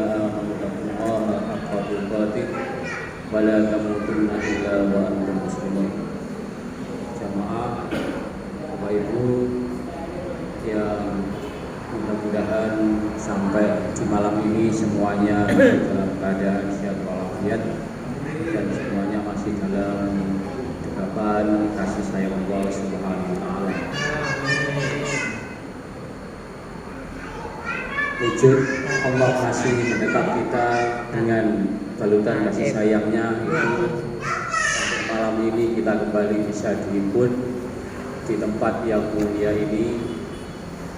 آمنوا اتقوا الله حق تقاته ولا تموتن إلا وأنتم مسلمون. Jamaah Bapak Ibu yang mudah-mudahan sampai di malam ini semuanya dalam keadaan sehat walafiat dan semuanya masih dalam dekapan kasih sayang Allah Subhanahu wa taala. Wujud Allah masih mendekat kita dengan balutan kasih sayangnya itu. Malam ini kita kembali bisa dihibur di tempat yang mulia ini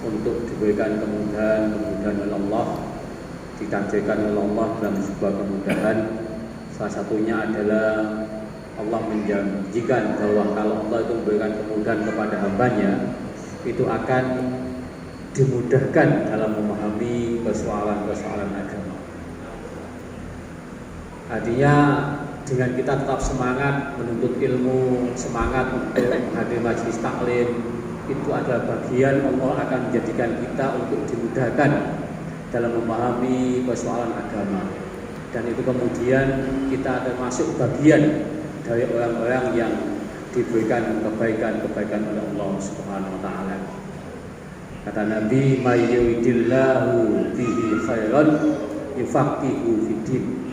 untuk diberikan kemudahan oleh Allah, ditakdirkan oleh Allah dalam sebuah kemudahan. Salah satunya adalah Allah menjanjikan bahwa kalau Allah itu memberikan kemudahan kepada hambanya, itu akan dimudahkan dalam memahami persoalan-persoalan agama. Artinya dengan kita tetap semangat menuntut ilmu, semangat untuk menghadiri majelis taklim, itu adalah bagian Allah akan menjadikan kita untuk dimudahkan dalam memahami persoalan agama. Dan itu kemudian kita akan masuk bagian dari orang-orang yang diberikan kebaikan-kebaikan oleh Allah Subhanahu wa taala. Kata Nabi, "May yuridillahu bihi khairan yufaqihu fiddin."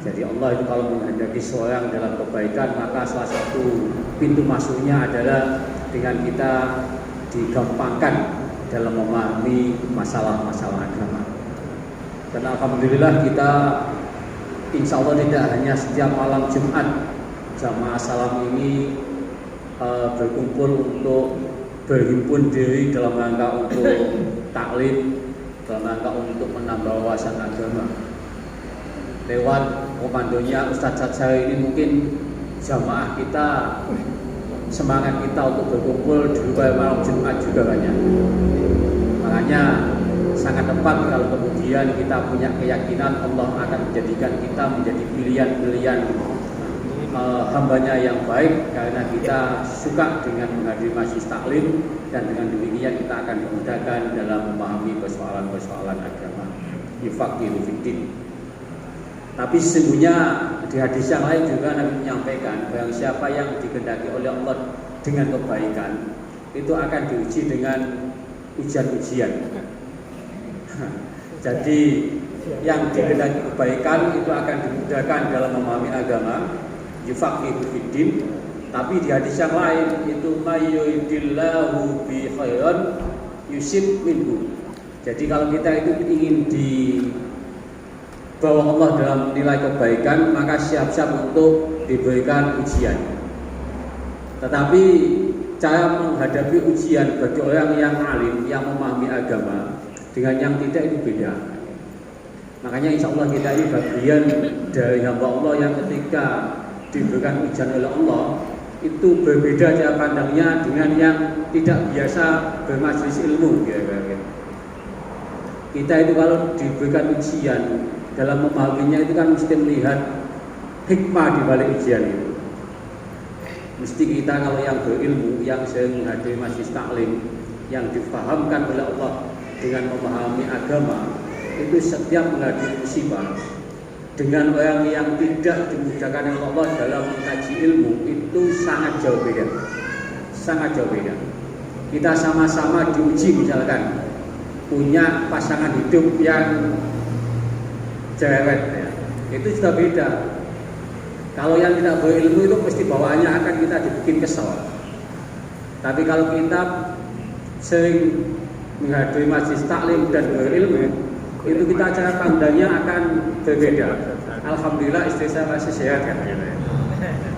Jadi Allah itu kalau menghendaki seorang dalam kebaikan, maka salah satu pintu masuknya adalah dengan kita digampangkan dalam memahami masalah-masalah agama. Dan alhamdulillah kita insya Allah tidak hanya setiap malam Jumat jamaah salam ini berkumpul untuk berhimpun diri dalam rangka untuk taklim, dalam rangka untuk menambah wawasan agama. Lewat komandonya Ustadz Sajari ini mungkin jamaah kita, semangat kita untuk berkumpul di luar malam Jumat juga banyak. Makanya sangat tepat kalau kemudian kita punya keyakinan Allah akan menjadikan kita menjadi pilihan-pilihan hambanya yang baik, karena kita suka dengan menghadiri majelis taklim, dan dengan demikian kita akan dimudahkan dalam memahami persoalan-persoalan agama. Yufaqihu fiddin. Tapi sesungguhnya di hadis yang lain juga Nabi menyampaikan bahwa siapa yang dikehendaki oleh Allah dengan kebaikan itu akan diuji dengan ujian-ujian. Jadi yang dikehendaki kebaikan itu akan dimudahkan dalam memahami agama, yufaqihu fiddin. Tapi di hadis yang lain itu mayyuridillahu bi khairan yusib minhu. Jadi kalau kita itu ingin dibawa Allah dalam nilai kebaikan, maka siap-siap untuk diberikan ujian. Tetapi cara menghadapi ujian bagi orang yang alim, yang memahami agama, dengan yang tidak itu beda. Makanya insya Allah kita ini bagian dari hamba Allah yang ketika diberikan ujian oleh Allah itu berbeda cara pandangnya dengan yang tidak biasa bermajelis ilmu. Kita itu kalau diberikan ujian dalam memahaminya itu kan mesti melihat hikmah di balik ujian itu. Mesti kita kalau yang berilmu, yang sering menghadiri majelis taklim, yang difahamkan oleh Allah dengan memahami agama, itu setiap menghadapi musibah dengan orang yang tidak dimudahkan oleh Allah dalam mengkaji ilmu itu sangat jauh beda. Sangat jauh beda. Kita sama-sama diuji, misalkan punya pasangan hidup yang cerewet ya, itu sudah beda. Kalau yang tidak berilmu itu mesti bawaannya akan kita dibikin kesel. Tapi kalau kita sering menghadiri majelis taklim dan berilmu, itu kita cara pandangnya akan berbeda. Alhamdulillah istri saya masih sehat kan,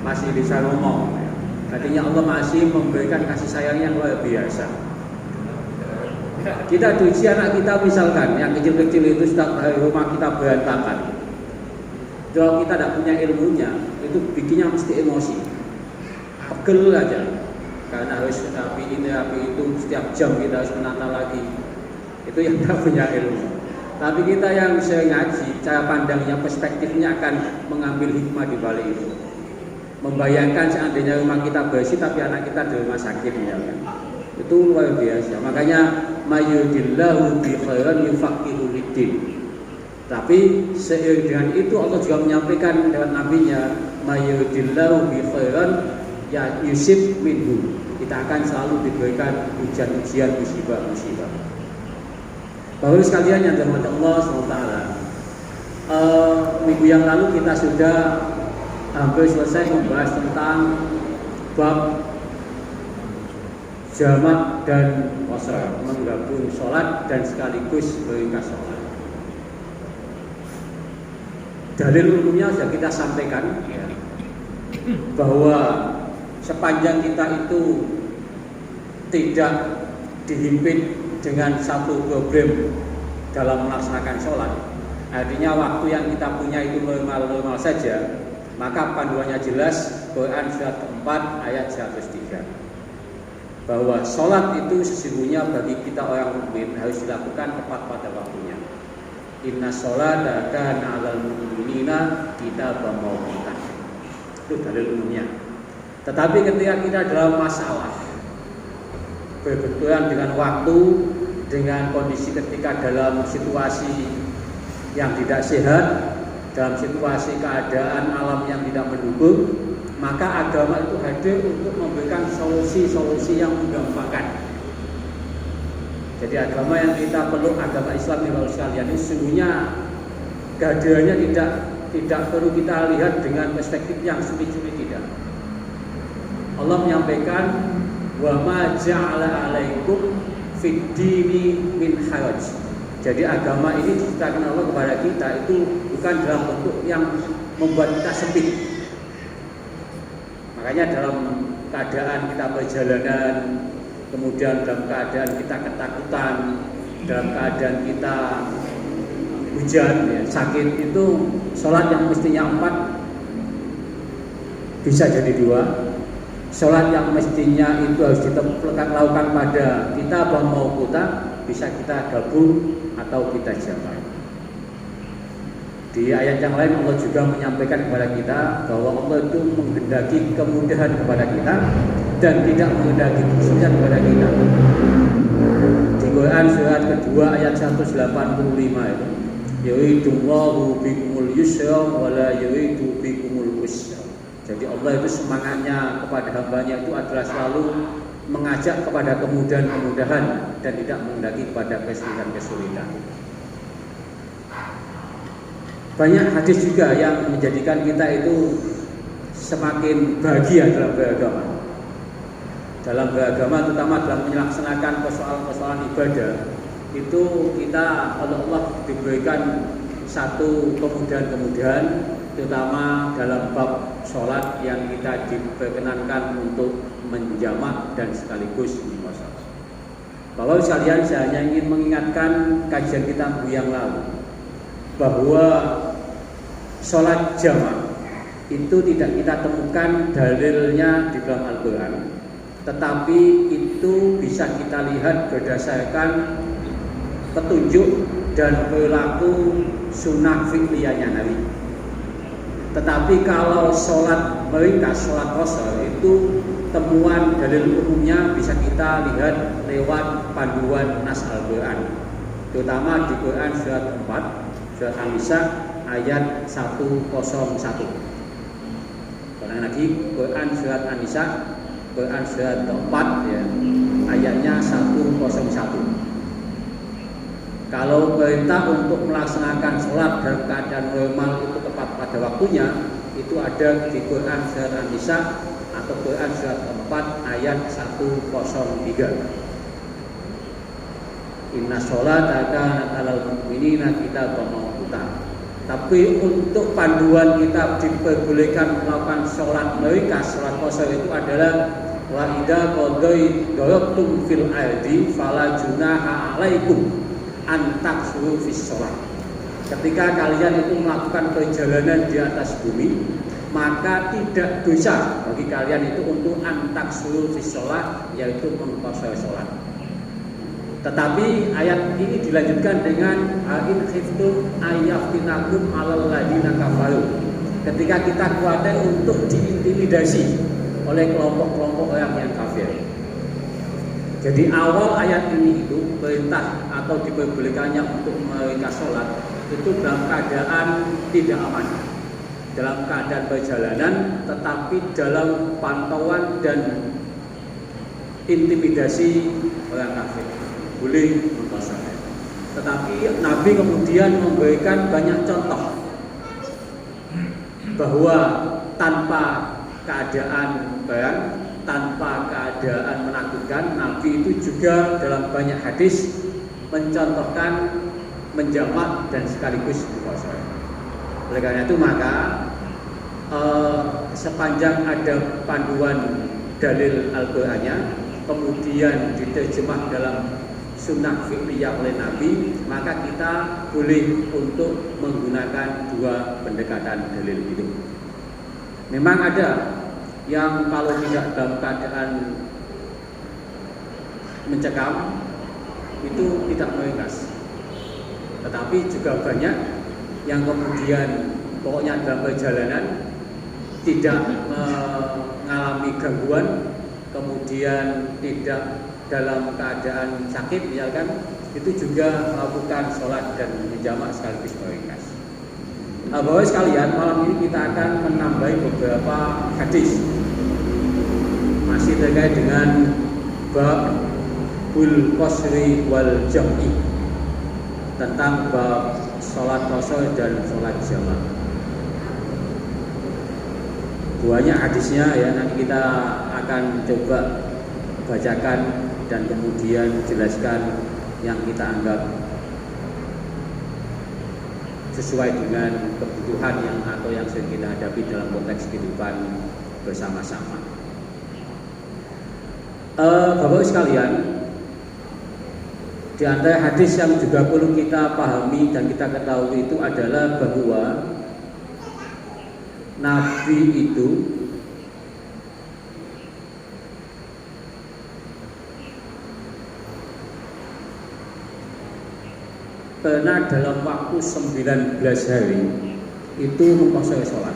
masih bisa ngomong. Artinya Allah masih memberikan kasih sayang yang luar biasa. Kita diuji anak kita misalkan yang kecil-kecil itu setiap hari rumah kita berantakan. Kalau kita tidak punya ilmunya, itu bikinnya mesti emosi, pegel aja. Karena harus rapi ini, rapi itu, setiap jam kita harus menata lagi. Itu yang tidak punya ilmu. Tapi kita yang sering ngaji, cara pandangnya, perspektifnya akan mengambil hikmah di balik itu. Membayangkan seandainya rumah kita bersih tapi anak kita di rumah sakit ya kan. Itu luar biasa. Makanya mayyudillahu bi khairan yufaqihu fiddin. Tapi seiring dengan itu Allah juga menyampaikan dengan nabinya, mayudillahu bi khairan ya yusib minhu. Kita akan selalu diberikan ujian-ujian, musibah-musibah. Bapak sekalian yang dirahmati Allah SWT, minggu yang lalu kita sudah hampir selesai membahas tentang bab jamak dan qasar, menggabung sholat dan sekaligus meringkas sholat. Dalil umumnya sudah kita sampaikan ya, bahwa sepanjang kita itu tidak dihimpit dengan satu problem dalam melaksanakan sholat, artinya waktu yang kita punya itu normal-normal saja, maka panduannya jelas, Quran surat keempat ayat 103, bahwa sholat itu sesungguhnya bagi kita orang mukmin harus dilakukan tepat pada waktunya. Inna sholata kana 'alal mu'minina kitaban mawquta. Itu dalil umumnya. Tetapi ketika kita dalam masalah berbenturan dengan waktu, dengan kondisi ketika dalam situasi yang tidak sehat, dalam situasi keadaan alam yang tidak mendukung, maka agama itu hadir untuk memberikan solusi-solusi yang menggampangkan. Jadi agama yang kita peluk, agama Islam yang harus sekalian ini sesungguhnya kehadirannya tidak perlu kita lihat dengan perspektif yang sulit-sulit, tidak. Allah menyampaikan, wa ma ja'ala 'alaikum fid dini min haraj. Jadi agama ini diciptakan Allah kepada kita itu bukan dalam bentuk yang membuat kita sempit. Makanya dalam keadaan kita perjalanan, kemudian dalam keadaan kita ketakutan, dalam keadaan kita hujan, ya, sakit, itu sholat yang mestinya 4 bisa jadi 2. Sholat yang mestinya itu harus dilakukan pada kita mau kita, bisa kita gabung atau kita jamak. Di ayat yang lain Allah juga menyampaikan kepada kita bahwa Allah itu menghendaki kemudahan kepada kita dan tidak menghendaki kesulitan kepada kita. Di Quran surat kedua ayat 185 itu, yuridullahu bikumul yusra wa la yuridu bikumul usra. Jadi Allah itu semangatnya kepada hambanya itu adalah selalu mengajak kepada kemudahan-kemudahan dan tidak menghendaki kepada kesulitan-kesulitan. Banyak hadis juga yang menjadikan kita itu semakin bahagia dalam beragama. Dalam beragama, terutama dalam melaksanakan persoalan-persoalan ibadah, itu kita oleh Allah diberikan satu kemudahan-kemudahan, terutama dalam bab sholat yang kita diperkenankan untuk menjamak dan sekaligus puasa. Bapak sekalian, saya hanya ingin mengingatkan kajian kita minggu yang lalu bahwa sholat jamak itu tidak kita temukan dalilnya di dalam Al-Quran, tetapi itu bisa kita lihat berdasarkan petunjuk dan perilaku sunnah fiqhiyahnya Nabi. Tetapi kalau sholat meringkas, sholat qasar, itu temuan dalil umumnya bisa kita lihat lewat panduan nas Al-Quran, terutama di Quran surat 4 surat An-Nisa ayat 101. Ulang lagi, Quran surat An-Nisa, Quran surat 4 ya, ayatnya 101. Kalau perintah untuk melaksanakan sholat dalam keadaan normal itu tepat pada waktunya, itu ada di Quran surat An-Nisa atau Quran surat 4 ayat 103. Inna sholata kanat 'alal mu'minina kitaban mawquta. Tapi untuk panduan kita diperbolehkan melakukan sholat meringkas, sholat qasar itu adalah wa idza qadaytum fil ardi fala junaha 'alaikum an taqsuru fis sholat. Ketika kalian itu melakukan perjalanan di atas bumi, maka tidak dosa bagi kalian itu untuk an taqsuru fis sholat, yaitu mengqasar sholat. Tetapi ayat ini dilanjutkan dengan in khiftum ayaftinakum 'alal ladina kafaru. Ketika kita khawatir untuk diintimidasi oleh kelompok-kelompok orang yang kafir. Jadi awal ayat ini itu perintah atau diperbolehkannya untuk meringkas sholat itu dalam keadaan tidak aman, dalam keadaan perjalanan, tetapi dalam pantauan dan intimidasi orang kafir, boleh mengkosongnya. Tetapi Nabi kemudian memberikan banyak contoh bahwa tanpa keadaan perang, tanpa keadaan menakutkan, Nabi itu juga dalam banyak hadis mencontohkan menjamak dan sekaligus puasa. Oleh karena itu maka sepanjang ada panduan dalil Al-Qur'annya, kemudian diterjemah dalam sunnah fiqhiyah oleh Nabi, maka kita boleh untuk menggunakan dua pendekatan dalil itu. Memang ada yang kalau tidak dalam keadaan mencekam itu tidak meringkas. Tetapi juga banyak yang kemudian pokoknya dalam perjalanan tidak mengalami gangguan, kemudian tidak dalam keadaan sakit misalkan, itu juga melakukan sholat dan menjamak sekaligus meringkas. Bapak sekalian, malam ini kita akan menambahi beberapa hadis masih terkait dengan bab bul qasri wal jam'i, tentang bab sholat qasar dan sholat jamak. Banyak hadisnya ya, nanti kita akan coba bacakan dan kemudian jelaskan yang kita anggap sesuai dengan kebutuhan yang atau yang sering kita hadapi dalam konteks kehidupan bersama-sama. Bapak sekalian, di antara hadis yang juga perlu kita pahami dan kita ketahui itu adalah bahwa Nabi itu pernah dalam waktu 19 hari itu mengkosori sholat.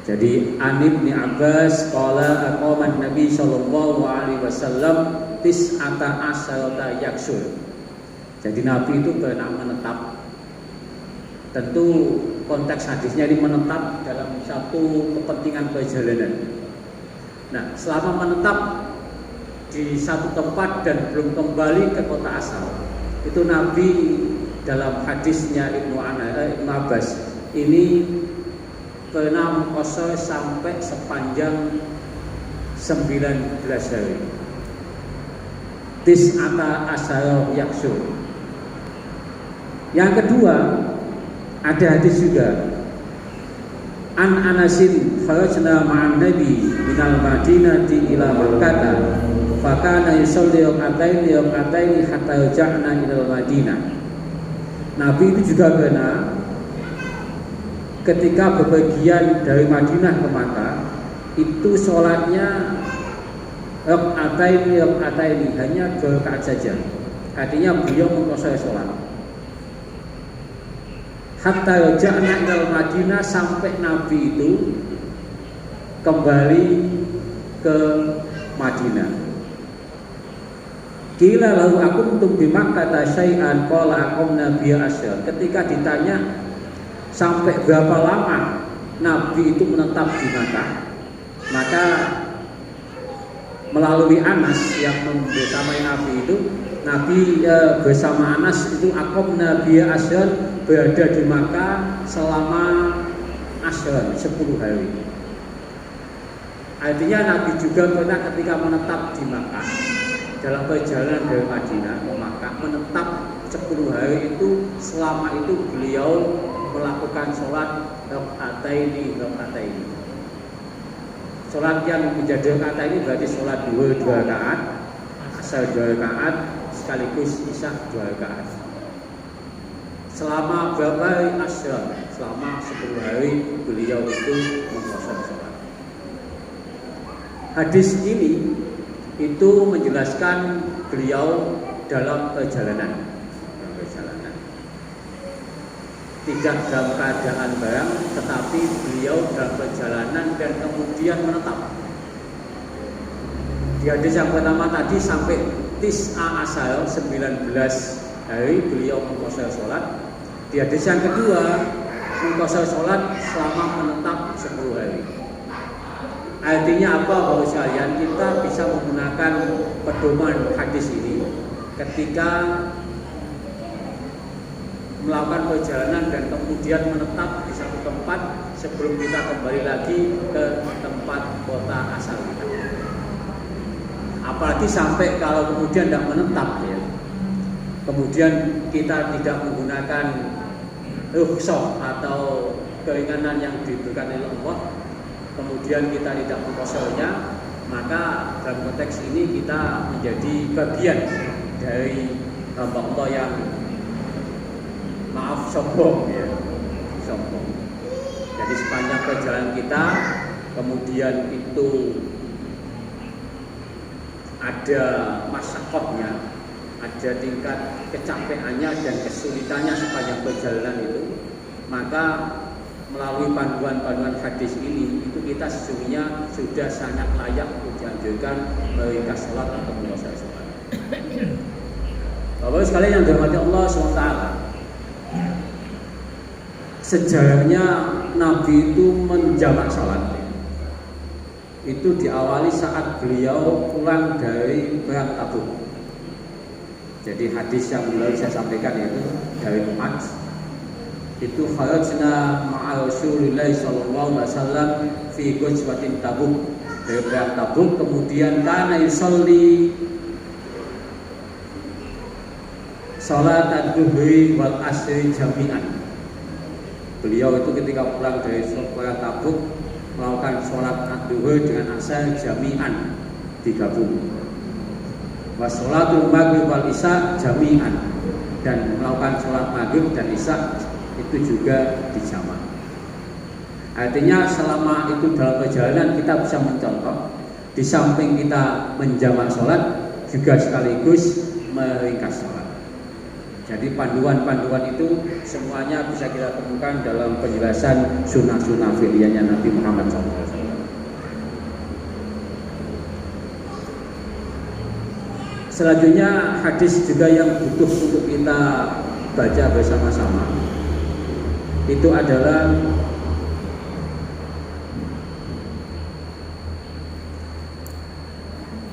Jadi Ibnu Abbas qala aqama Nabi sallallahu alaihi wasallam tis'ata asyarata yaksul. Jadi Nabi itu pernah menetap. Tentu konteks hadisnya ini menetap dalam satu kepentingan perjalanan. Nah, selama menetap di satu tempat dan belum kembali ke kota asal, itu Nabi dalam hadisnya Ibnu Abbas ini pernah mengqasar sampai sepanjang 19 hari. Tis'ata asyara yaksul. Yang kedua, ada hadis juga An Anasin kharajna ma'an Nabi minal Madinati ila Makkah fakana yusalli rakaataini hatta raja'na ilal Madinah. Nabi itu juga pernah ketika bepergian dari Madinah ke Makkah itu sholatnya rakaataini hanya 2 rakaat saja. Artinya beliau mengqasar sholat hatta raja'na ilal Madinah, sampai Nabi itu kembali ke Madinah. Qila lahu akuntum bi Makkah syai'an qala aqamna biya asyar. Ketika ditanya sampai berapa lama Nabi itu menetap di Makkah, maka melalui Anas yang membersamai Nabi itu, Nabi bersama Anas itu aqamna biya asyar, berada di Makkah selama asyar 10 hari. Artinya Nabi juga pernah ketika menetap di Makkah dalam perjalanan dari Madinah ke Makkah, menetap 10 hari itu, selama itu beliau melakukan sholat rakaataini. Sholat yang menjadi rakaat ini berarti sholat 2 rakaat, asar 2 rakaat, sekaligus isya 2 rakaat. Selama berapa hari? Asyar, selama 10 hari beliau itu mengqasar sholat. Hadis ini itu menjelaskan beliau dalam perjalanan. Tidak dalam keadaan barang, tetapi beliau dalam perjalanan dan kemudian menetap. Di hadis yang pertama tadi sampai tis'a asyar 19 hari beliau mengqasar sholat. Di hadis yang kedua, mengqasar sholat selama menetap 10 hari. Artinya apa Bapak sekalian? Kita bisa menggunakan pedoman hadis ini ketika melakukan perjalanan dan kemudian menetap di satu tempat sebelum kita kembali lagi ke tempat kota asal kita. Apalagi sampai kalau kemudian tidak menetap ya, kemudian kita tidak menggunakan rukhsah atau keringanan yang diberikan oleh Allah, kemudian kita tidak mengqasarnya, maka dalam konteks ini kita menjadi bagian dari hamba Allah yang maaf sombong ya, sombong. Jadi sepanjang perjalanan kita kemudian itu ada masyarakkatnya, ada tingkat kecapeannya dan kesulitannya sepanjang perjalanan itu, maka melalui panduan-panduan hadis ini itu kita sesungguhnya sudah sangat layak untuk dianjurkan meringkas sholat atau mengqasar sholat. Bapak sekalian yang dirahmati Allah SWT, sejarahnya Nabi itu menjamak sholat itu diawali saat beliau pulang dari perang Tabuk. Jadi hadis yang baru saya sampaikan itu dari Mu'adz, itu kharajna ma'a Rasulillah sallallahu alaihi wasallam fi ghazwatin Tabuk, dari perang Tabuk. Kemudian kana yusolli salat ad-duhri wal asri jami'an. Beliau itu ketika pulang dari perang Tabuk melakukan sholat ad-duhur dengan asar jami'an, digabung. Wa sholatul maghrib wal isya jami'an, dan melakukan sholat maghrib dan isya itu juga dijamak. Artinya selama itu dalam perjalanan kita bisa mencontoh, di samping kita menjamak sholat juga sekaligus meringkas sholat. Jadi panduan-panduan itu semuanya bisa kita temukan dalam penjelasan sunnah-sunnah fi'liyahnya Nabi Muhammad SAW. Selanjutnya hadis juga yang butuh untuk kita baca bersama-sama itu adalah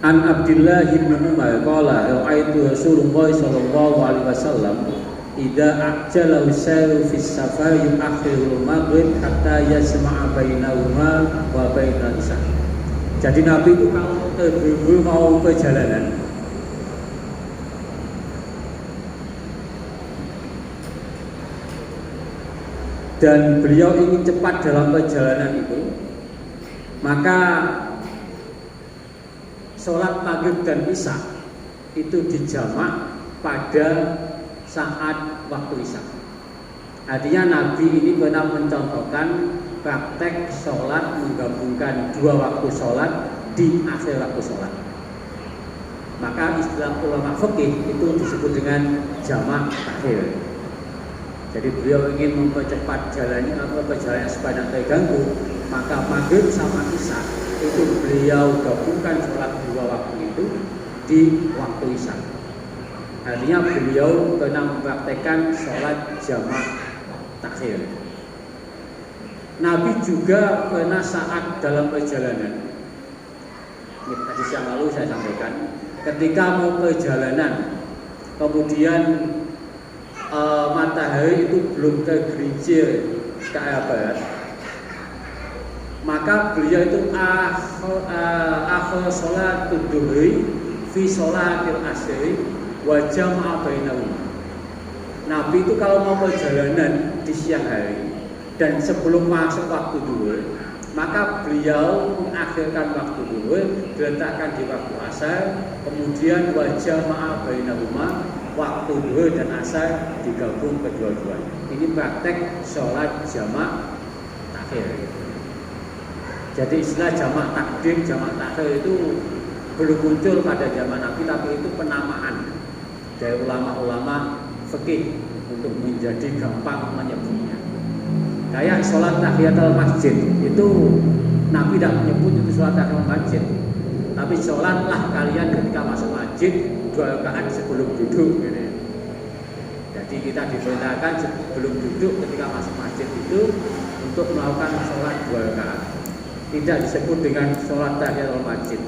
An Abdullah bin Umar qala ra'aitu Rasulullah sallallahu alaihi wasallam idza ajjala wasairu fi safar yu'akhirul maghrib hatta yasma'a bainahuma wa bainal isya. Jadi Nabi itu kalau terburu-buru mau perjalanan, dan beliau ingin cepat dalam perjalanan itu, maka sholat maghrib dan isya itu dijamak pada saat waktu isya. Artinya Nabi ini pernah mencontohkan praktek sholat menggabungkan dua waktu sholat di akhir waktu sholat. Maka istilah ulama fikih itu disebut dengan jamak takhir. Jadi beliau ingin mempercepat perjalanan supaya tidak terganggu, maka maghrib sama isya itu beliau gabungkan sholat dua waktu itu di waktu isya. Artinya beliau pernah mempraktekkan sholat jamak takhir. Nabi juga pernah saat dalam perjalanan, hadis yang lalu saya sampaikan, ketika mau perjalanan kemudian matahari itu belum tergelincir ke arah barat, maka beliau itu akhir sholat duhri fi sholatil asri wa jama'a bainahuma. Nabi itu kalau mau perjalanan di siang hari dan sebelum masuk waktu duhur, maka beliau mengakhirkan waktu duhur, diletakkan di waktu asar, kemudian wa jama'a bainahuma, waktu duhur dan asar digabung kedua-duanya. Ini praktek sholat jamak takhir. Jadi istilah jamak takdim, jamak takhir itu belum muncul pada zaman Nabi, tapi itu penamaan dari ulama-ulama fikih untuk menjadi gampang menyebutnya. Kayak sholat tahiyatul masjid itu Nabi tidak menyebut itu sholat tahiyatul masjid, tapi sholatlah kalian ketika masuk masjid 2 rakaat sebelum duduk. Gitu. Jadi kita diperintahkan sebelum duduk ketika masuk masjid itu untuk melakukan sholat 2 rakaat. Tidak disebut dengan sholat tahiyatul masjid.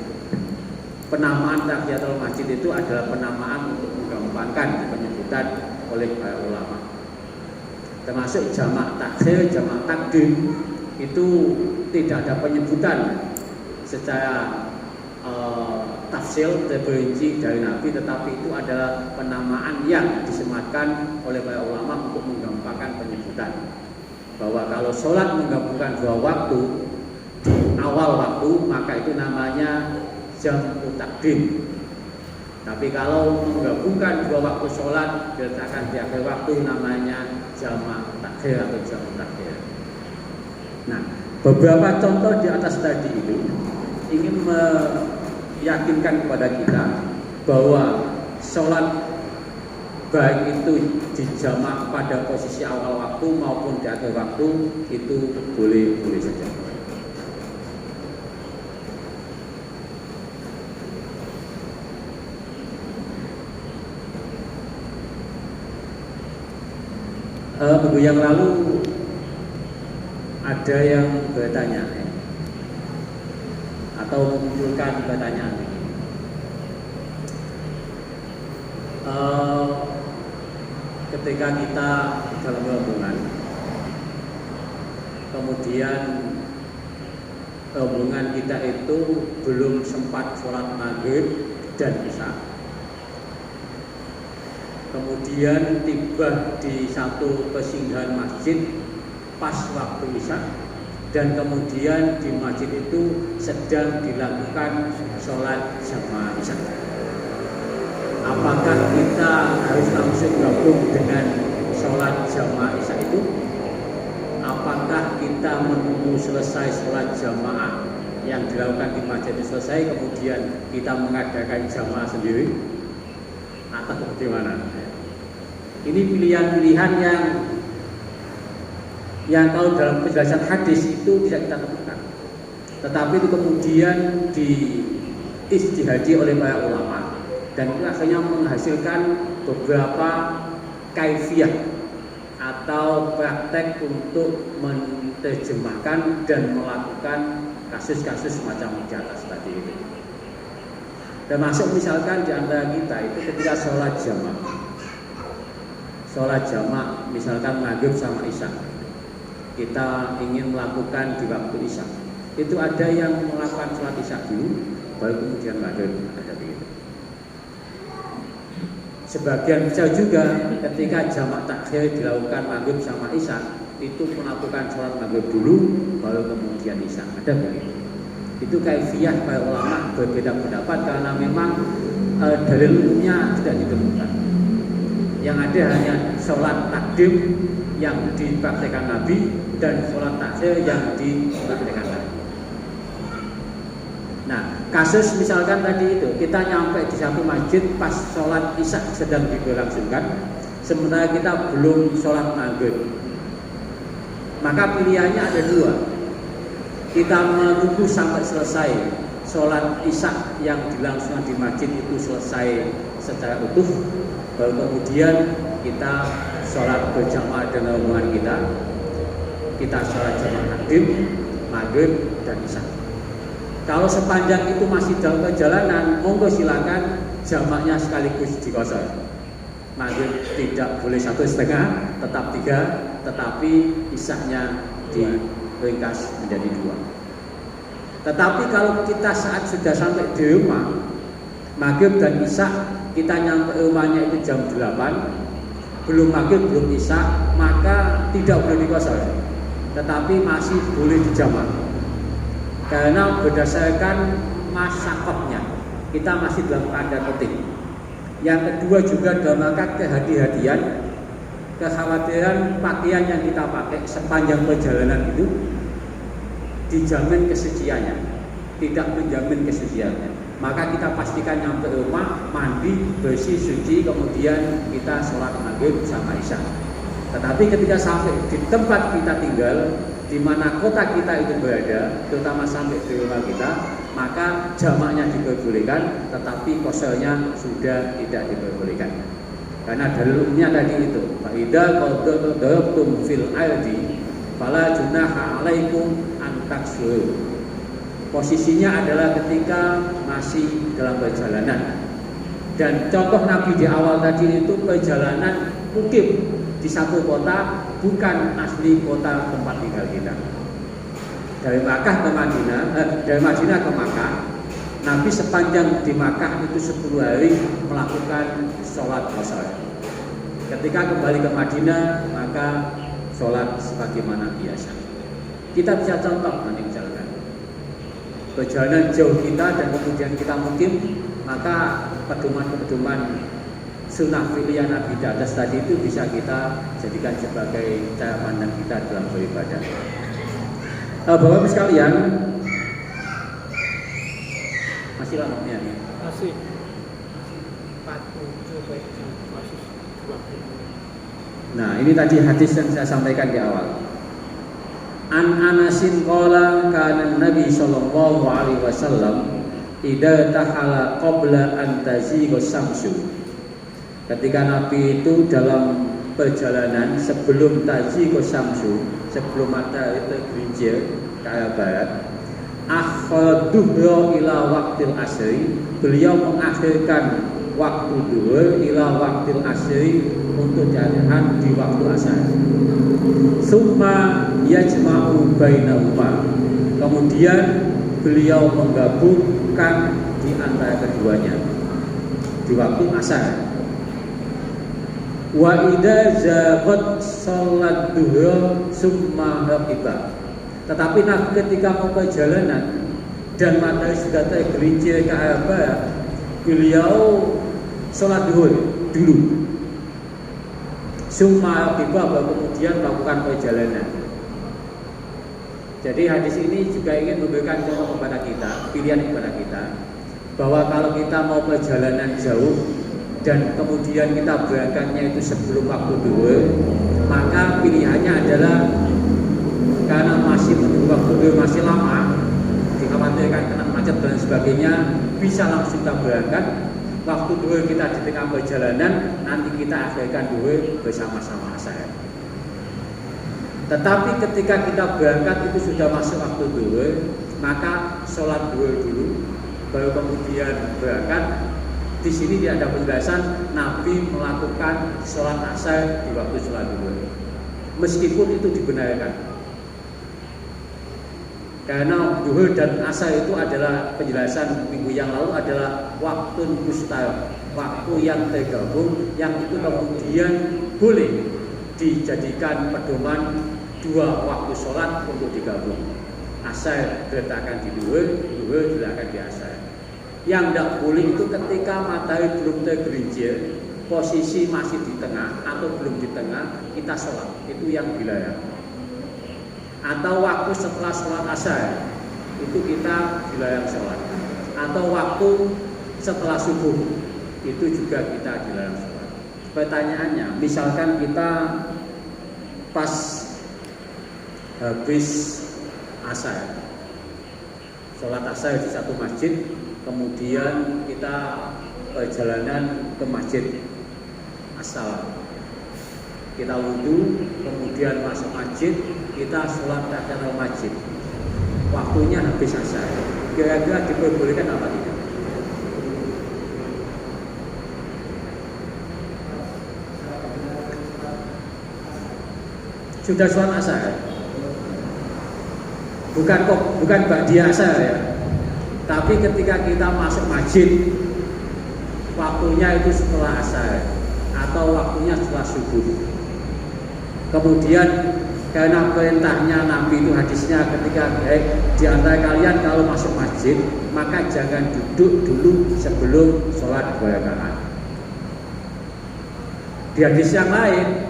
Penamaan tahiyatul masjid itu adalah penamaan untuk menggampangkan penyebutan oleh para ulama. Termasuk jamak takhir, jamak takdim itu tidak ada penyebutan secara tafsil terperinci dari Nabi, tetapi itu adalah penamaan yang disematkan oleh para ulama untuk menggampangkan penyebutan. Bahwa kalau sholat menggabungkan 2 waktu di awal waktu, maka itu namanya jamu takdim. Tapi kalau menggabungkan 2 waktu sholat diletakkan di akhir waktu, namanya jamak takhir atau jamu takhir. Nah, beberapa contoh di atas tadi itu ingin meyakinkan kepada kita bahwa sholat baik itu dijamak pada posisi awal waktu maupun di akhir waktu itu boleh saja. Minggu yang lalu ada yang bertanya atau mengumpulkan pertanyaan. Ketika kita dalam rombongan, kemudian rombongan kita itu belum sempat sholat maghrib dan isya, kemudian tiba di satu persinggahan masjid pas waktu isya, dan kemudian di masjid itu sedang dilakukan sholat jamaah isya. Apakah kita harus langsung gabung dengan sholat jamaah isya itu? Apakah kita menunggu selesai sholat jamaah yang dilakukan di masjid itu selesai, kemudian kita mengadakan jamaah sendiri? Atau bagaimana? Ini pilihan-pilihan yang kalau dalam penjelasan hadis itu tidak kita temukan, tetapi itu kemudian diijtihadi oleh para ulama, dan itu akhirnya menghasilkan beberapa kaifiyah atau praktek untuk menerjemahkan dan melakukan kasus-kasus semacam di atas tadi itu. Termasuk misalkan di antara kita itu ketika sholat jamak misalkan maghrib sama isya, kita ingin melakukan di waktu isya, itu ada yang melakukan sholat isya dulu baru kemudian maghrib, ada begitu. Sebagian besar juga ketika jamak takhir dilakukan maghrib sama isya, itu melakukan sholat maghrib dulu baru kemudian isya, ada begitu. Itu kaifiyah para ulama berbeda pendapat karena memang dalil umumnya tidak ditemukan. Yang ada hanya sholat takdim yang dipraktekkan Nabi dan sholat takhir yang dipraktekkan Nabi. Nah, kasus misalkan tadi itu kita nyampe di satu masjid pas sholat isya sedang diberlangsungkan, sementara kita belum sholat maghrib, maka pilihannya ada 2. Kita menunggu sampai selesai sholat isya yang dilangsungkan di masjid itu selesai secara utuh, baru kemudian kita sholat berjamaah dengan rombongan kita sholat jamaah takdim, maghrib dan isya. Kalau sepanjang itu masih dalam perjalanan, monggo silakan jamaknya sekaligus dikosor. Maghrib tidak boleh 1,5, tetap 3, tetapi isyanya diringkas menjadi 2. Tetapi kalau kita saat sudah sampai di rumah, maghrib dan isya, kita nyampe rumahnya itu jam 8, belum maghrib belum isya, maka tidak boleh dikosor, tetapi masih boleh dijamak. Karena berdasarkan masyakohnya, kita masih dalam tanda petik. Yang kedua juga dalam rangka kehati-hatian, kekhawatiran pakaian yang kita pakai sepanjang perjalanan itu dijamin kesuciannya, tidak menjamin kesuciannya. Maka kita pastikan nyampe rumah, mandi, bersih, suci, kemudian kita sholat maghrib sama isya. Tetapi ketika sampai di tempat kita tinggal, di mana kota kita itu berada, terutama sampai di rumah kita, maka jamaknya diperbolehkan, tetapi kosornya sudah tidak diperbolehkan. Karena dalilnya tadi itu, fa idza qaddartum fil ardi fala junaha alaikum an taksuru. Posisinya adalah ketika masih dalam perjalanan. Dan contoh Nabi di awal tadi itu perjalanan mukim di satu kota, bukan asli kota tempat tinggal kita. Dari Makkah ke Madinah, dari Madinah ke Makkah, Nabi sepanjang di Makkah itu 10 hari melakukan sholat qasar. Ketika kembali ke Madinah, maka sholat sebagaimana biasa. Kita bisa contoh nanti misalkan perjalanan jauh kita dan kemudian kita mukim, maka pedoman-pedoman sunnah fi'liyah Nabi di atas tadi itu bisa kita jadikan sebagai cara pandang kita dalam beribadah. Bapak-bapak sekalian, masih lamanya nih? Masih 47 masih 20. Nah, ini tadi hadis yang saya sampaikan di awal. An Anasin qala kana Nabi sallallahu alaihi wasallam idza tahala qabla an tazigha syamsu. Ketika Nabi itu dalam perjalanan sebelum tazigha syamsu, sebelum matahari tergelincir ke arah barat, akhadduhu ila waqtil asri, beliau mengakhirkan waktu duhur ila waqtil asri untuk jadian di waktu asar. Summa yajma'u bainahuma, kemudian beliau menggabungkan di antara keduanya di waktu asar. Wa idza zabat salat duhur summa raqiba. Tetapi ketika mau perjalanan dan matahari sudah tergelincir ke arah barat, beliau sholat duhur dulu. Summa raqiba, baru kemudian melakukan perjalanan. Jadi hadis ini juga ingin memberikan contoh kepada kita, pilihan kepada kita, bahwa kalau kita mau perjalanan jauh dan kemudian kita berangkatnya itu sebelum waktu duhur, maka pilihannya adalah karena masih menunggu waktu duhur masih lama, dikhawatirkan kena macet dan sebagainya, bisa langsung kita berangkat. Waktu duhur kita di tengah perjalanan, nanti kita akhirkan duhur bersama-sama asar. Tetapi ketika kita berangkat itu sudah masuk waktu duhur, maka sholat duhur dulu, baru kemudian berangkat. Di sini tidak ada penjelasan Nabi melakukan sholat asar di waktu sholat duhur, meskipun itu dibenarkan. Karena duhur dan asar itu adalah penjelasan minggu yang lalu adalah waktu mustar, waktu yang tergabung, yang itu kemudian boleh dijadikan pedoman dua waktu sholat untuk digabung. Asar diletakkan di duhur, duhur diletakkan di asar. Yang tidak boleh itu ketika matahari belum tergelincir, posisi masih di tengah atau belum di tengah, kita sholat, itu yang dilarang. Atau waktu setelah sholat asar, itu kita dilarang sholat. Atau waktu setelah subuh, itu juga kita dilarang sholat. Pertanyaannya, misalkan kita pas habis asar, sholat asar di satu masjid, kemudian kita perjalanan ke masjid asal, kita wudhu, kemudian masuk masjid, kita sholat tahiyatul masjid, waktunya habis asar, kira-kira diperbolehkan apa tidak? Sudah sholat asar, bukan ba'diyah asar ya, tapi ketika kita masuk masjid, waktunya itu setelah asar atau waktunya setelah subuh. Kemudian karena perintahnya Nabi itu hadisnya ketika di antara kalian kalau masuk masjid, maka jangan duduk dulu sebelum sholat 2 rakaat. Di hadis yang lain,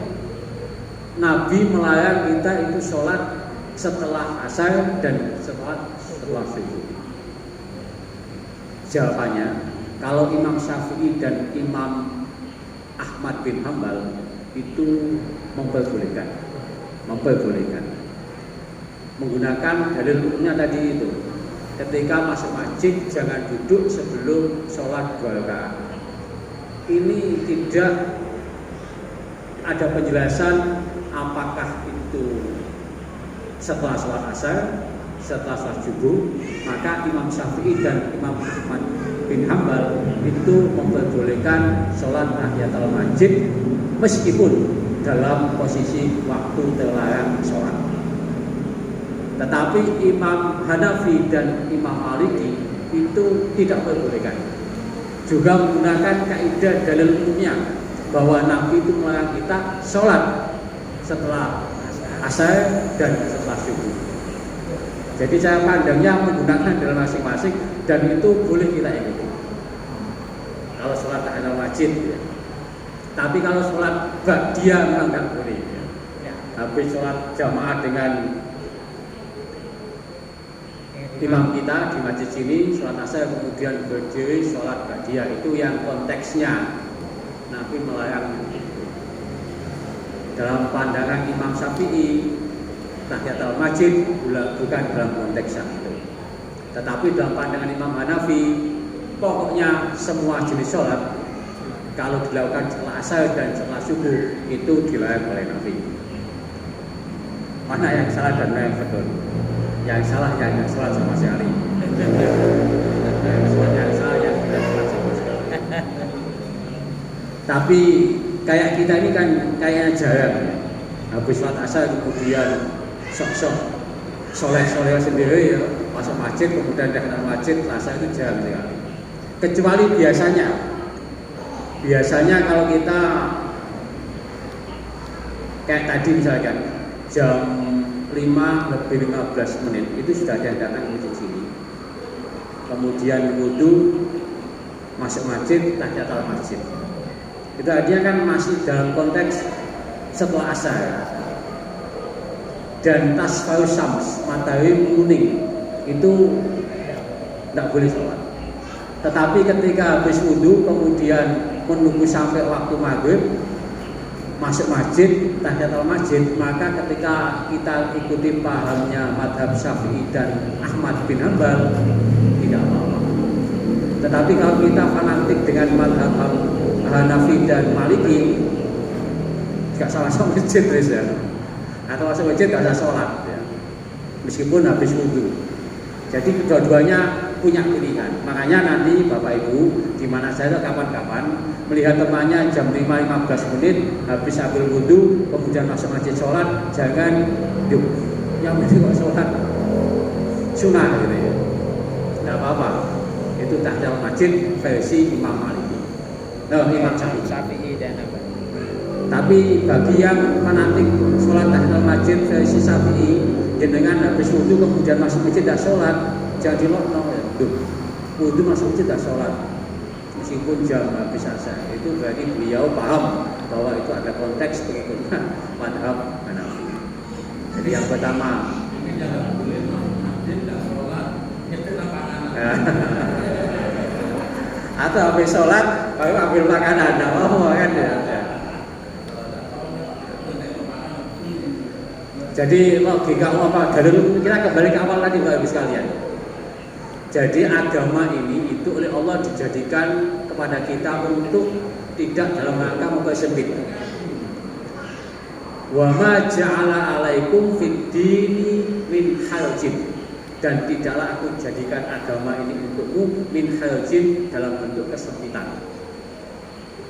Nabi melarang kita itu sholat setelah asar dan setelah subuh. Jawabannya, kalau Imam Syafi'i dan Imam Ahmad bin Hambal itu memperbolehkan menggunakan dalil umumnya tadi itu. Ketika masuk masjid jangan duduk sebelum sholat 2 rakaat. Ini tidak ada penjelasan apakah itu setelah sholat asar, setelah sholat subuh. Maka Imam Syafi'i dan Imam Ahmad bin Hambal itu memperbolehkan sholat tahiyatul masjid meskipun dalam posisi waktu terlarang sholat. Tetapi Imam Hanafi dan Imam Maliki itu tidak memperbolehkan. Juga menggunakan kaidah dalil umumnya bahwa Nabi itu melarang kita sholat setelah asar dan setelah subuh. Jadi cara pandangnya menggunakan dalil masing-masing dan itu boleh kita ikuti. Kalau sholat tahiyatul masjid, ya. Tapi kalau sholat ba'diyah memang tidak boleh. Ya. Habis sholat jamaah dengan imam kita di masjid sini, sholat asar kemudian berdiri sholat ba'diyah, itu yang konteksnya Nabi melarang. Dalam pandangan Imam Syafi'i, tahiyatul masjid bukan dalam konteks itu. Tetapi dalam pandangan Imam Hanafi, pokoknya semua jenis sholat kalau dilakukan setelah asar dan setelah subuh itu dilarang oleh Nabi. Mana yang salah dan mana yang betul? Yang salah yang sholat sama sekali. Yang salah yang tidak sholat sama sekali. Tapi kayak kita ini kan kayaknya jarang ya. Habis sholat asar kemudian sok-sok soleh-soleh sendiri ya, masuk masjid kemudian dari masjid asar itu jarang sekali. Kecuali biasanya kalau kita kayak tadi misalkan jam 5:15 itu sudah ada yang datang ke masjid sini. Kemudian wudu, masuk masjid, tahiyatul masjid. Itu artinya kan masih dalam konteks setelah asar. Dan tasfarus syams, matahari menguning, itu tidak boleh sholat. Tetapi ketika habis wudu kemudian menunggu sampai waktu maghrib, masuk masjid, tahiyatul masjid, maka ketika kita ikuti pahamnya madhab Syafi'i dan Ahmad bin Hambal tidak apa-apa. Tetapi kalau kita fanatik dengan madhab Hanafi dan Maliki, gak salah sholat masjid ya. Atau masuk masjid gak usah sholat ya. Meskipun habis wudu. Jadi kedua-duanya punya pilihan. Makanya nanti Bapak Ibu di mana saja kapan-kapan melihat temannya jam 5:15 habis ambil wudu kemudian masuk masjid sholat, jangan yuk yang penting kok sholat sunnah gitu ya. Tidak apa-apa. Itu tahiyatul masjid versi Imam Maliki. Imam Syafi'i dan apa? Tapi bagi yang fanatik sholat tahiyatul masjid versi Syafi'i, dengan habis wudu kemudian masuk masjid tidak sholat, jangan dilokno ya. Wudu masuk masjid tidak sholat, meskipun jam habis asar, itu berarti beliau paham bahwa itu ada konteks pengikutnya madhab Hanafi. Jadi yang pertama, ini jangan boleh masjid tidak sholat, nyetir lapangan. Atau habis sholat baru ambil makanan, kan ya. Jadi logika apa? Dalil kita kembali ke awal tadi Bapak Ibu sekalian. Jadi agama ini itu oleh Allah dijadikan kepada kita untuk tidak dalam rangka mempersempit. Wa ma ja'ala 'alaikum fid dini min harajin, dan tidaklah aku jadikan agama ini untukmu min harajin dalam bentuk kesempitan.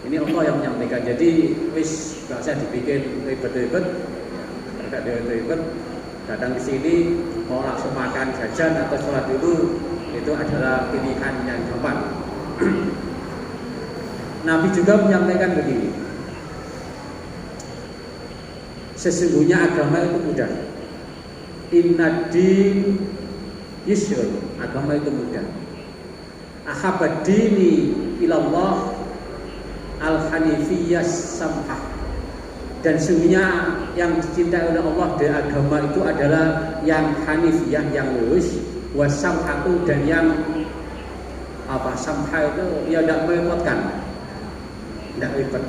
Ini Allah yang menyampaikan. Jadi wis enggak usah dibikin ribet-ribet. Tidak ribet, datang ke sini mau langsung makan jajan atau sholat dulu, itu adalah pilihan yang gampang. Nabi juga menyampaikan begini, sesungguhnya agama itu mudah. Inna din yusrun, agama itu mudah. Ahabad dini ilallah al-hanifiyyas samhah, dan sungguhnya yang dicintai oleh Allah dari agama itu adalah yang hanifiyah, yang lurus, wasamhatu, dan yang samha itu ya tidak merepotkan, tidak ribet.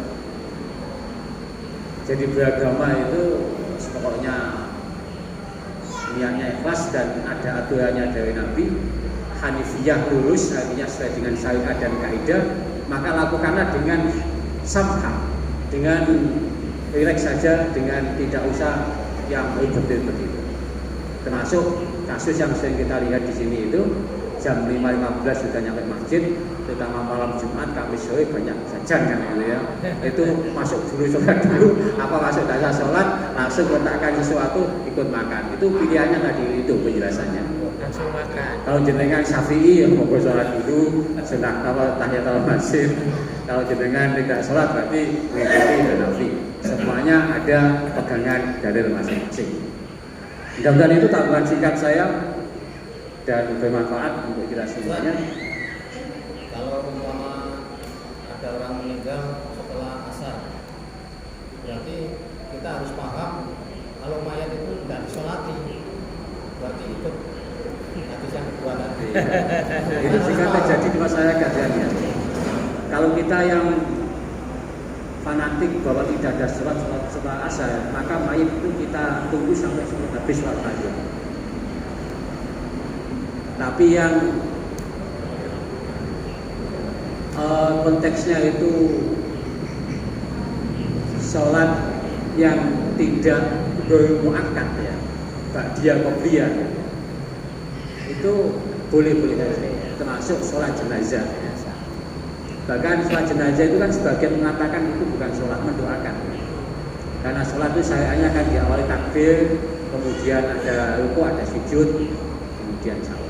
Jadi beragama itu pokoknya niatnya ikhlas dan ada aturannya dari Nabi. Hanifiyah lurus artinya sesuai dengan syariat dan kaidah, maka lakukanlah dengan samha, dengan rileks saja dengan tidak usah yang ribet-ribet itu. Termasuk kasus yang sering kita lihat di sini itu jam 5.15 sudah nyampe masjid, terutama malam Jumat, Kamis sore banyak jajan kan gitu ya. Itu masuk dulu sholat dulu, apa masuk dasar sholat langsung letakkan sesuatu ikut makan. Itu pilihannya tadi itu penjelasannya. Langsung makan. Kalau jenengan Syafi'i yang mau sholat dulu, sunnah kalau tahiyatul masjid. Kalau jenengan tidak sholat berarti mengikuti Hanafi. Semuanya ada pegangan dalil masing-masing. Mudah-mudahan itu tambahan singkat saya dan bermanfaat untuk kita semuanya. Kalau umpama ada orang meninggal setelah asar, berarti kita harus paham kalau mayat itu tidak disolati, berarti ikut hadis yang kedua tadi. Itu jika terjadi di masyarakat ya. Kalau kita yang fanatik bahwa tidak ada sholat setelah asar, maka mayat itu kita tunggu sampai habis sholat maghrib. Tapi yang konteksnya itu sholat yang tidak bermuakkad ya, ba'diyah qobliyah, itu boleh-boleh saja, termasuk sholat jenazah. Bahkan sholat jenazah itu kan sebagian mengatakan itu bukan sholat, mendoakan. Karena sholat itu syariatnya kan diawali takbir, kemudian ada ruku, ada sujud, kemudian salam.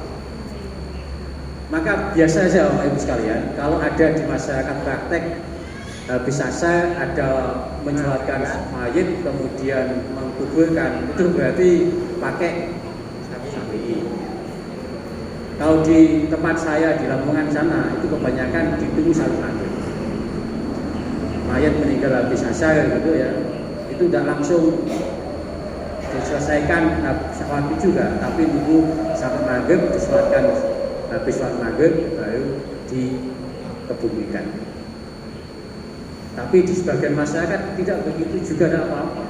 Maka biasa saja Bapak Ibu sekalian, kalau ada di masyarakat praktek habis asar ada menyolatkan mayit kemudian mengkuburkan, itu berarti pakai Syafi'i. Kalau di tempat saya di Lamongan sana itu kebanyakan ditunggu salat maghrib. Mayat meninggal habis asar gitu ya, itu tidak langsung diselesaikan sholat juga, tapi nunggu sampai maghrib disolatkan, habis sholat maghrib baru dikebumikan. Tapi di sebagian masyarakat tidak begitu juga, ada apa-apa.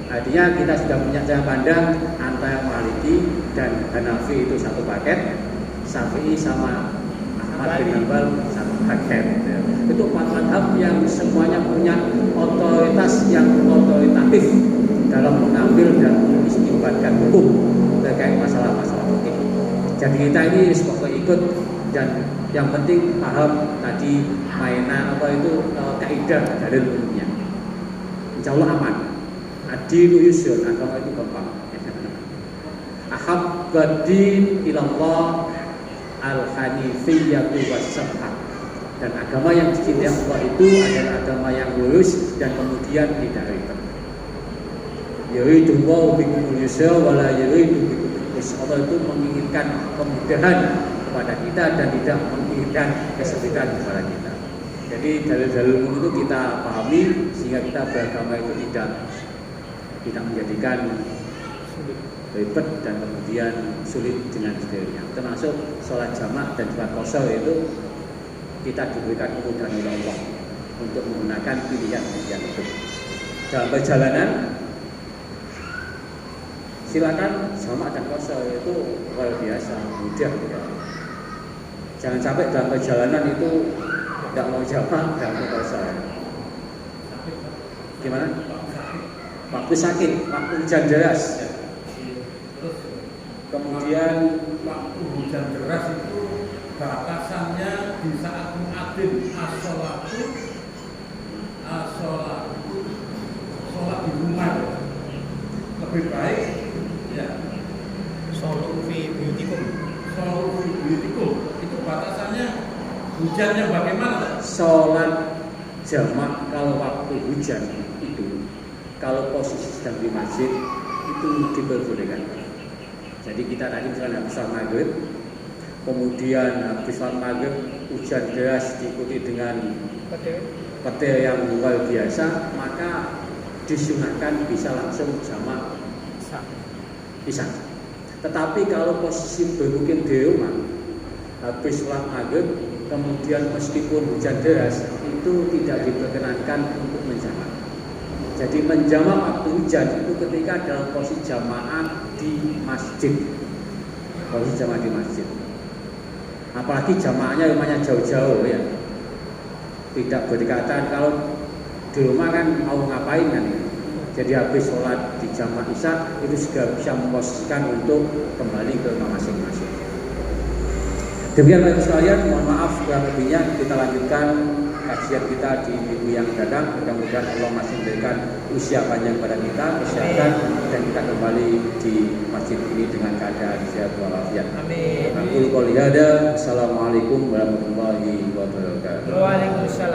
Artinya kita sudah punya cara pandang antara Maliki dan Hanafi itu satu paket, Syafi'i sama Ahmad bin Hanbal satu paket. Itu empat mazhab yang semuanya punya otoritas yang otoritatif dalam mengambil dan mengistimbatkan hukum terkait masalah-masalah fikih. Jadi kita ini sebagai ikut, dan yang penting paham tadi mainan apa itu kaidah dalil umumnya. Insya Allah aman. Ad-dinu yusrun, agama itu gampang. Ahabbad-din ilallah al-hanifiyyatu was-sabha. Dan agama yang dicintai Allah itu adalah agama yang lurus dan kemudian tidak ribet. Yuridullahu bikumul yusra wa la yuridu bikumul usra. Allah itu menginginkan kemudahan kepada kita dan tidak menginginkan kesulitan kepada kita. Jadi dalil-dalil umum itu kita pahami sehingga kita beragama itu tidak menjadikan ribet dan kemudian sulit dengan sendirinya. Termasuk sholat jamak dan sholat qashar itu kita diberikan kemudahan oleh Allah untuk menggunakan pilihan-pilihan itu. Dalam perjalanan silakan jamak dan qashar itu luar biasa mudah ya. Jangan sampai dalam perjalanan itu tidak mau jamak, tidak mau qashar. Gimana? Waktu sakit, waktu hujan deras. Kemudian waktu hujan deras itu batasannya di saat muadzin as-sholatu sholat di rumah lebih baik ya. Solu fi buyutikum. Itu batasannya hujannya bagaimana? sholat jamak kalau waktu hujan itu, kalau posisi sedang di masjid itu diperbolehkan. Jadi kita tadi misalnya habis sholat maghrib, kemudian habis sholat maghrib hujan deras diikuti dengan petir yang luar biasa, maka disunahkan bisa langsung jamak isya. Tetapi kalau posisi bermukim di rumah, habis sholat maghrib, kemudian meskipun hujan deras, itu tidak diperkenankan untuk menjamak. Jadi menjamak waktu hujan itu ketika dalam posisi jamaah di masjid. Posisi jamaah di masjid. Apalagi jamaahnya rumahnya jauh-jauh ya. Tidak berdekatan. Kalau di rumah kan mau ngapain kan, jadi habis sholat di jamaah isya itu sudah bisa memposisikan untuk kembali ke rumah masing-masing. Demikian Bapak sekalian, mohon maaf kurang lebihnya, kita lanjutkan kajian kita di minggu yang datang. Mudah-mudahan Allah masih memberikan usia panjang pada kita, kesehatan, dan kita kembali di masjid ini dengan keadaan sehat walafiat. Amin. Aku qouli hada. Assalamualaikum warahmatullahi wabarakatuh. Waalaikumsalam.